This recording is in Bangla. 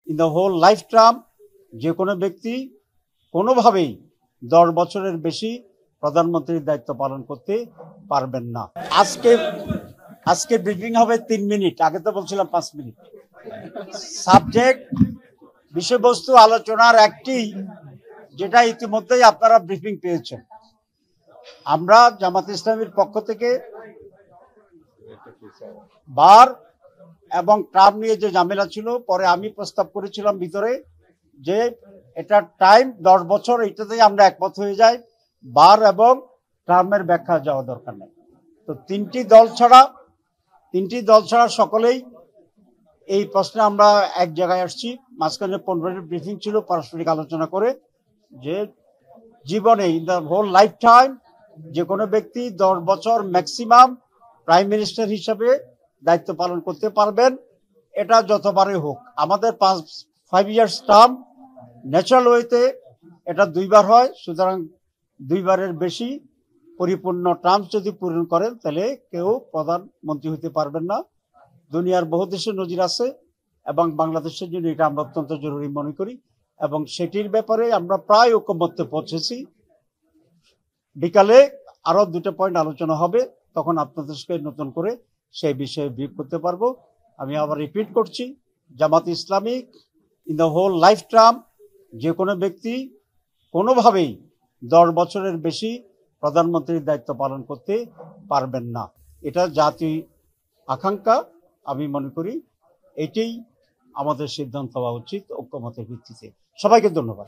In the whole life term যে কোনো ব্যক্তি কোনোভাবেই 10 বছরের বেশি প্রধানমন্ত্রীর দায়িত্ব পালন করতে পারবেন না। আজকে ব্রিফিং হবে 3 মিনিট, আগে তো বলছিলাম 5 মিনিট। সাবজেক্ট বিষয়বস্তু আলোচনার একটি, যেটা ইতিমধ্যেই আপনারা ব্রিফিং পেয়েছেন। আমরা জামাত ইসলামীর পক্ষ থেকে বার এবং ট্রাম নিয়ে যে ঝামেলা ছিল, পরে আমি প্রস্তাব করেছিলাম ভিতরে যে এটা টাইম 10 বছর, এটাতেই আমরা একমত হয়ে যাই, বার এবং ট্রামের ব্যাখ্যা যাওয়া দরকার নেই। তো তিনটি দল ছাড়া সকলেই এই প্রশ্নে আমরা এক জায়গায় আসছি। মাঝখানে 15 মিনিট ব্রিফিং ছিল, পারস্পরিক আলোচনা করে যে জীবনে in the whole lifetime যে কোনো ব্যক্তি 10 বছর ম্যাক্সিমাম প্রাইম মিনিস্টার হিসাবে দায়িত্ব পালন করতে পারবেন, এটা যতবারই হোক। আমাদের 5 ইয়ার্স টার্ম, ন্যাচারাল ওয়েতে এটা 2 বার হয়, সুতরাং 2 বারের বেশি পরিপূর্ণ টার্ম যদি পূরণ করেন তাহলে কেউ প্রধানমন্ত্রী হতে পারবেন না। দুনিয়ার বহু দেশে নজির আছে এবং বাংলাদেশের জন্য এটা আমরা অত্যন্ত জরুরি মনে করি, এবং সেটির ব্যাপারে আমরা প্রায় ঐকমত্যে পৌঁছেছি। বিকালে আরো 2টা পয়েন্ট আলোচনা হবে, তখন আপনাদের সঙ্গে নতুন করে সেই বিষয়ে ব্রিফ করতে পারবো। আমি আবার রিপিট করছি, Jamaat Islamic in the whole life term যে কোনো ব্যক্তি কোনোভাবেই 10 বছরের বেশি প্রধানমন্ত্রীর দায়িত্ব পালন করতে পারবেন না। এটা জাতি আকাঙ্ক্ষা। আমি মনে করি এটাই আমাদের সিদ্ধান্ত হওয়া উচিত ঐক্যমতের ভিত্তিতে। সবাইকে ধন্যবাদ।